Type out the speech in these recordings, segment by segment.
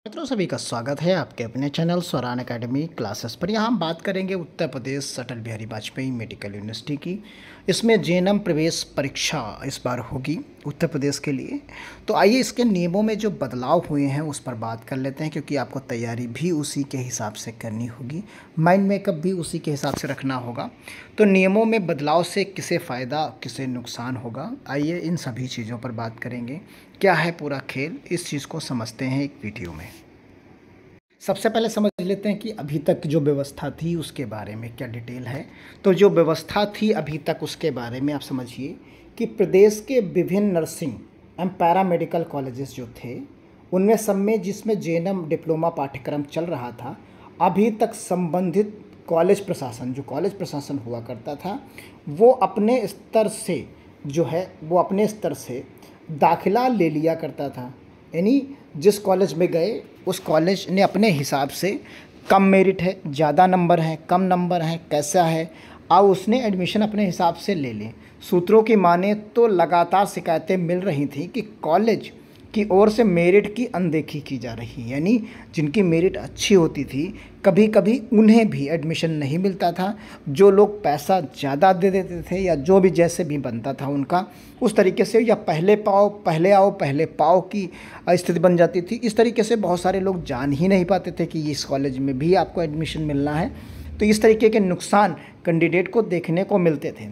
मित्रों, सभी का स्वागत है आपके अपने चैनल स्वरान एकेडमी क्लासेस पर। यहाँ हम बात करेंगे उत्तर प्रदेश अटल बिहारी वाजपेयी मेडिकल यूनिवर्सिटी की। इसमें जेएनएम प्रवेश परीक्षा इस बार होगी उत्तर प्रदेश के लिए। तो आइए इसके नियमों में जो बदलाव हुए हैं उस पर बात कर लेते हैं, क्योंकि आपको तैयारी भी उसी के हिसाब से करनी होगी, माइंड मेकअप भी उसी के हिसाब से रखना होगा। तो नियमों में बदलाव से किसे फ़ायदा किसे नुकसान होगा, आइए इन सभी चीज़ों पर बात करेंगे। क्या है पूरा खेल, इस चीज़ को समझते हैं एक वीडियो में। सबसे पहले समझ लेते हैं कि अभी तक जो व्यवस्था थी उसके बारे में क्या डिटेल है। तो जो व्यवस्था थी अभी तक उसके बारे में आप समझिए कि प्रदेश के विभिन्न नर्सिंग एंड पैरामेडिकल कॉलेजेस जो थे उनमें सब में जिसमें जेएनएम डिप्लोमा पाठ्यक्रम चल रहा था, अभी तक संबंधित कॉलेज प्रशासन, जो कॉलेज प्रशासन हुआ करता था, वो अपने स्तर से अपने स्तर से दाखिला ले लिया करता था। यानी जिस कॉलेज में गए उस कॉलेज ने अपने हिसाब से कम मेरिट है, ज़्यादा नंबर है, कम नंबर है, कैसा है, अब उसने एडमिशन अपने हिसाब से ले लें। सूत्रों की माने तो लगातार शिकायतें मिल रही थी कि कॉलेज की ओर से मेरिट की अनदेखी की जा रही है। यानी जिनकी मेरिट अच्छी होती थी कभी कभी उन्हें भी एडमिशन नहीं मिलता था। जो लोग पैसा ज़्यादा दे देते थे या जो भी जैसे भी बनता था उनका उस तरीके से, या पहले आओ पहले पाओ की स्थिति बन जाती थी। इस तरीके से बहुत सारे लोग जान ही नहीं पाते थे कि इस कॉलेज में भी आपको एडमिशन मिलना है। तो इस तरीके के नुकसान कैंडिडेट को देखने को मिलते थे।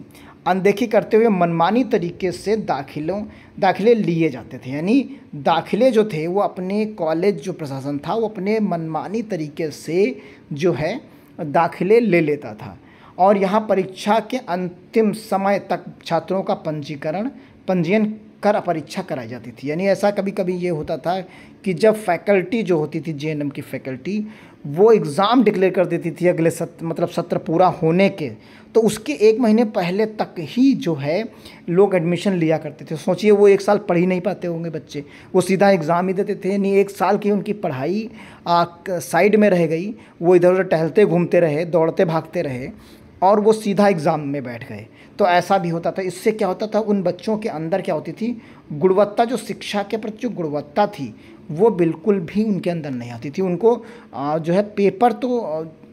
अनदेखी करते हुए मनमानी तरीके से दाखिले लिए जाते थे। यानी दाखिले जो थे वो अपने कॉलेज जो प्रशासन था वो अपने मनमानी तरीके से दाखिले ले लेता था। और यहाँ परीक्षा के अंतिम समय तक छात्रों का पंजीयन कर परीक्षा कराई जाती थी। यानी ऐसा कभी कभी ये होता था कि जब फैकल्टी जो होती थी जेएनएम की फैकल्टी, वो एग्ज़ाम डिक्लेयर कर देती थी अगले सत्र पूरा होने के, तो उसके 1 महीने पहले तक ही लोग एडमिशन लिया करते थे। सोचिए, वो 1 साल पढ़ ही नहीं पाते होंगे बच्चे, वो सीधा एग्ज़ाम ही देते थे। यानी 1 साल की उनकी पढ़ाई साइड में रह गई, वो इधर उधर टहलते घूमते रहे, दौड़ते भागते रहे और वो सीधा एग्ज़ाम में बैठ गए। तो ऐसा भी होता था। इससे क्या होता था, उन बच्चों के अंदर क्या होती थी, गुणवत्ता, जो शिक्षा के प्रति जो गुणवत्ता थी वो बिल्कुल भी उनके अंदर नहीं आती थी। उनको पेपर तो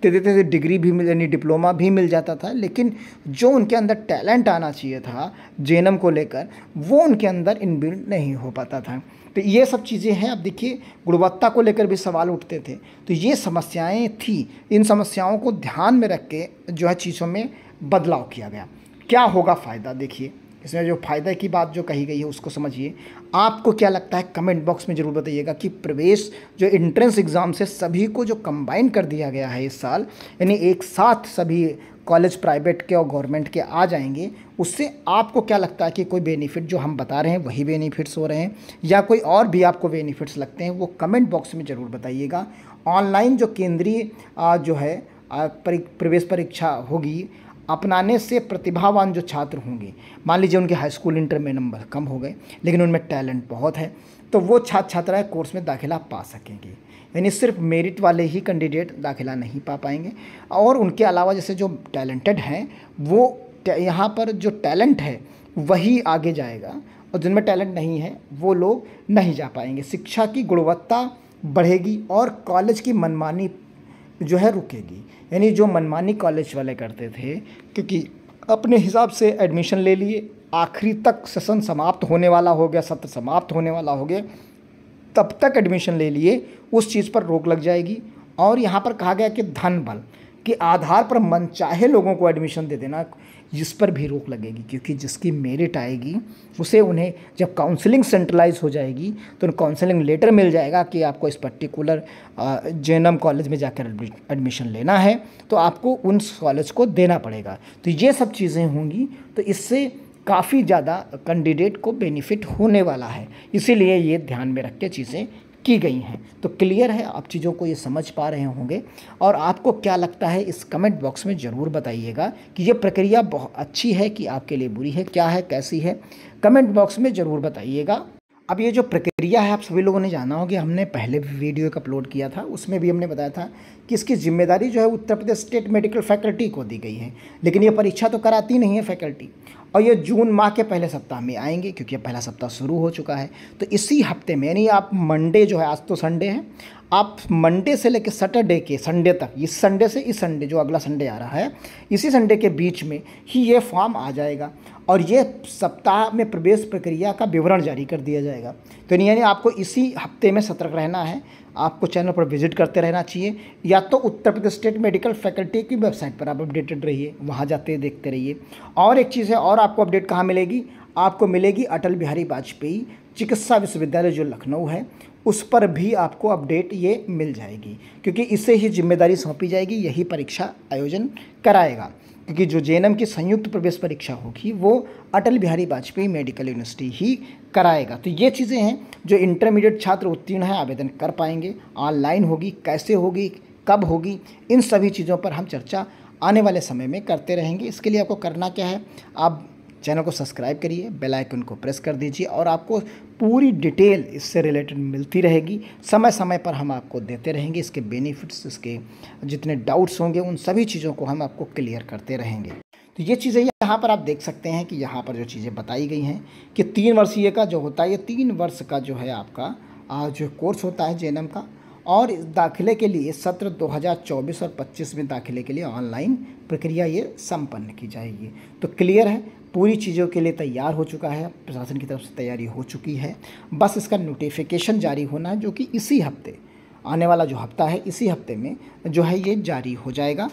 दे देते थे, डिग्री भी यानी डिप्लोमा भी मिल जाता था, लेकिन जो उनके अंदर टैलेंट आना चाहिए था जेएनएम को लेकर वो उनके अंदर इनबिल्ड नहीं हो पाता था। तो ये सब चीज़ें हैं। अब देखिए, गुणवत्ता को लेकर भी सवाल उठते थे। तो ये समस्याएं थी, इन समस्याओं को ध्यान में रख के चीज़ों में बदलाव किया गया। क्या होगा फ़ायदा, देखिए इसमें जो फ़ायदा की बात जो कही गई है उसको समझिए। आपको क्या लगता है कमेंट बॉक्स में ज़रूर बताइएगा कि प्रवेश जो एंट्रेंस एग्ज़ाम से सभी को जो कंबाइन कर दिया गया है इस साल, यानी एक साथ सभी कॉलेज प्राइवेट के और गवर्नमेंट के आ जाएंगे, उससे आपको क्या लगता है कि कोई बेनिफिट जो हम बता रहे हैं वही बेनिफिट्स हो रहे हैं या कोई और भी आपको बेनिफिट्स लगते हैं, वो कमेंट बॉक्स में ज़रूर बताइएगा। ऑनलाइन जो केंद्रीय प्रवेश परीक्षा होगी, अपनाने से प्रतिभावान जो छात्र होंगे, मान लीजिए उनके हाई स्कूल इंटर में नंबर कम हो गए लेकिन उनमें टैलेंट बहुत है, तो वो छात्राएँ कोर्स में दाखिला पा सकेंगे। यानी सिर्फ मेरिट वाले ही कैंडिडेट दाखिला नहीं पा पाएंगे, और उनके अलावा जैसे जो टैलेंटेड हैं वो यहाँ पर जो टैलेंट है वही आगे जाएगा, और जिनमें टैलेंट नहीं है वो लोग नहीं जा पाएंगे। शिक्षा की गुणवत्ता बढ़ेगी और कॉलेज की मनमानी रुकेगी। यानी जो मनमानी कॉलेज वाले करते थे, क्योंकि अपने हिसाब से एडमिशन ले लिए, आखिरी तक सेशन समाप्त होने वाला हो गया, सत्र समाप्त होने वाला हो गया, तब तक एडमिशन ले लिए, उस चीज़ पर रोक लग जाएगी। और यहाँ पर कहा गया कि धन बल के आधार पर मनचाहे लोगों को एडमिशन दे देना, जिस पर भी रोक लगेगी, क्योंकि जिसकी मेरिट आएगी उसे, उन्हें जब काउंसलिंग सेंट्रलाइज हो जाएगी तो उन्हें काउंसलिंग लेटर मिल जाएगा कि आपको इस पर्टिकुलर जेएनएम कॉलेज में जाकर एडमिशन लेना है, तो आपको उन कॉलेज को देना पड़ेगा। तो ये सब चीज़ें होंगी, तो इससे काफ़ी ज़्यादा कैंडिडेट को बेनिफिट होने वाला है, इसीलिए ये ध्यान में रख के चीज़ें की गई हैं। तो क्लियर है, आप चीज़ों को ये समझ पा रहे होंगे। और आपको क्या लगता है इस कमेंट बॉक्स में ज़रूर बताइएगा कि ये प्रक्रिया बहुत अच्छी है कि आपके लिए बुरी है, क्या है, कैसी है, कमेंट बॉक्स में ज़रूर बताइएगा। अब ये जो प्रक्रिया है आप सभी लोगों ने जाना होगा, हमने पहले भी वीडियो एक अपलोड किया था, उसमें भी हमने बताया था कि इसकी जिम्मेदारी Uttar Pradesh state medical faculty को दी गई है, लेकिन ये परीक्षा तो कराती नहीं है फैकल्टी। और ये जून माह के पहले सप्ताह में आएंगे, क्योंकि अब पहला सप्ताह शुरू हो चुका है। तो इसी हफ्ते में, यानी आप मंडे आज तो संडे है, आप मंडे से लेकर सैटरडे के संडे तक, इस संडे से इस संडे जो अगला संडे आ रहा है, इसी संडे के बीच में ही ये फॉर्म आ जाएगा और ये सप्ताह में प्रवेश प्रक्रिया का विवरण जारी कर दिया जाएगा। तो यानी आपको इसी हफ्ते में सतर्क रहना है, आपको चैनल पर विजिट करते रहना चाहिए, या तो Uttar Pradesh state medical faculty की वेबसाइट पर आप अपडेटेड रहिए, वहाँ जाते देखते रहिए। और एक चीज़ है, और आपको अपडेट कहाँ मिलेगी, आपको मिलेगी अटल बिहारी वाजपेयी चिकित्सा विश्वविद्यालय जो लखनऊ है, उस पर भी आपको अपडेट ये मिल जाएगी, क्योंकि इसे ही जिम्मेदारी सौंपी जाएगी, यही परीक्षा आयोजन कराएगा। क्योंकि जो जेएनएम की संयुक्त प्रवेश परीक्षा होगी वो अटल बिहारी वाजपेयी मेडिकल यूनिवर्सिटी ही कराएगा। तो ये चीज़ें हैं जो इंटरमीडिएट छात्र उत्तीर्ण हैं आवेदन कर पाएंगे। ऑनलाइन होगी, कैसे होगी, कब होगी, इन सभी चीज़ों पर हम चर्चा आने वाले समय में करते रहेंगे। इसके लिए आपको करना क्या है, आप चैनल को सब्सक्राइब करिए, बेल आइकन को प्रेस कर दीजिए और आपको पूरी डिटेल इससे रिलेटेड मिलती रहेगी। समय समय पर हम आपको देते रहेंगे इसके बेनिफिट्स, इसके जितने डाउट्स होंगे उन सभी चीज़ों को हम आपको क्लियर करते रहेंगे। तो ये चीज़ें यहाँ पर आप देख सकते हैं कि यहाँ पर जो चीज़ें बताई गई हैं कि 3 वर्षीय का जो होता है, ये 3 वर्ष का जो है आपका जो कोर्स होता है जेएनएम का, और दाखिले के लिए सत्र 2024 और 25 में दाखिले के लिए ऑनलाइन प्रक्रिया ये संपन्न की जाएगी। तो क्लियर है, पूरी चीज़ों के लिए तैयार हो चुका है, प्रशासन की तरफ से तैयारी हो चुकी है, बस इसका नोटिफिकेशन जारी होना है, जो कि इसी हफ्ते, आने वाला जो हफ्ता है इसी हफ्ते में जो है ये जारी हो जाएगा।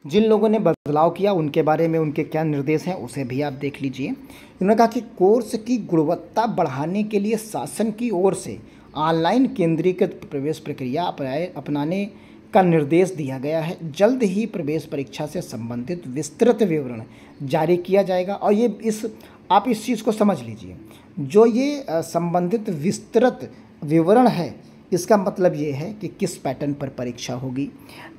जिन लोगों ने बदलाव किया उनके बारे में उनके क्या निर्देश हैं उसे भी आप देख लीजिए। उन्होंने कहा कि कोर्स की गुणवत्ता बढ़ाने के लिए शासन की ओर से ऑनलाइन केंद्रीकृत प्रवेश प्रक्रिया अपनाने का निर्देश दिया गया है। जल्द ही प्रवेश परीक्षा से संबंधित विस्तृत विवरण जारी किया जाएगा। और ये आप इस चीज़ को समझ लीजिए, जो ये संबंधित विस्तृत विवरण है, इसका मतलब ये है कि किस पैटर्न पर परीक्षा होगी,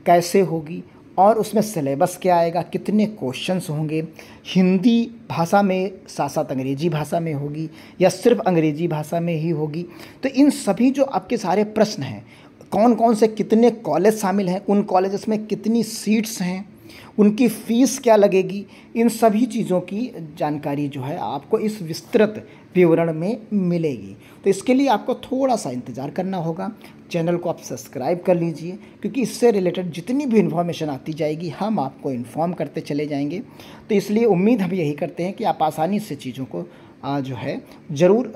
कैसे होगी, और उसमें सिलेबस क्या आएगा, कितने क्वेश्चंस होंगे, हिंदी भाषा में साथ साथ अंग्रेजी भाषा में होगी या सिर्फ अंग्रेजी भाषा में ही होगी। तो इन सभी जो आपके सारे प्रश्न हैं, कौन कौन से कितने कॉलेज शामिल हैं, उन कॉलेजेस में कितनी सीट्स हैं, उनकी फ़ीस क्या लगेगी, इन सभी चीज़ों की जानकारी जो है आपको इस विस्तृत विवरण में मिलेगी। तो इसके लिए आपको थोड़ा सा इंतज़ार करना होगा। चैनल को आप सब्सक्राइब कर लीजिए, क्योंकि इससे रिलेटेड जितनी भी इन्फॉर्मेशन आती जाएगी हम आपको इन्फॉर्म करते चले जाएंगे। तो इसलिए उम्मीद हम यही करते हैं कि आप आसानी से चीज़ों को जो है ज़रूर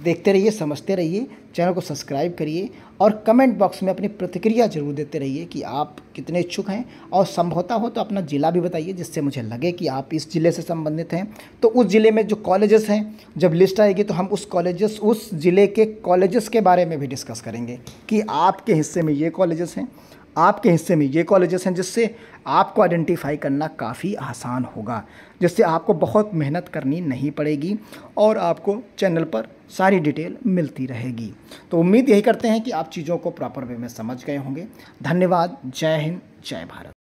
देखते रहिए, समझते रहिए। चैनल को सब्सक्राइब करिए और कमेंट बॉक्स में अपनी प्रतिक्रिया ज़रूर देते रहिए कि आप कितने इच्छुक हैं, और संभवतः हो तो अपना ज़िला भी बताइए, जिससे मुझे लगे कि आप इस ज़िले से संबंधित हैं। तो उस ज़िले में जो कॉलेजेस हैं, जब लिस्ट आएगी तो हम उस ज़िले के कॉलेजेस के बारे में भी डिस्कस करेंगे कि आपके हिस्से में ये कॉलेजेस हैं, आपके हिस्से में ये कॉलेजेस हैं, जिससे आपको आइडेंटिफाई करना काफ़ी आसान होगा, जिससे आपको बहुत मेहनत करनी नहीं पड़ेगी और आपको चैनल पर सारी डिटेल मिलती रहेगी। तो उम्मीद यही करते हैं कि आप चीज़ों को प्रॉपर वे में समझ गए होंगे। धन्यवाद। जय हिंद, जय भारत।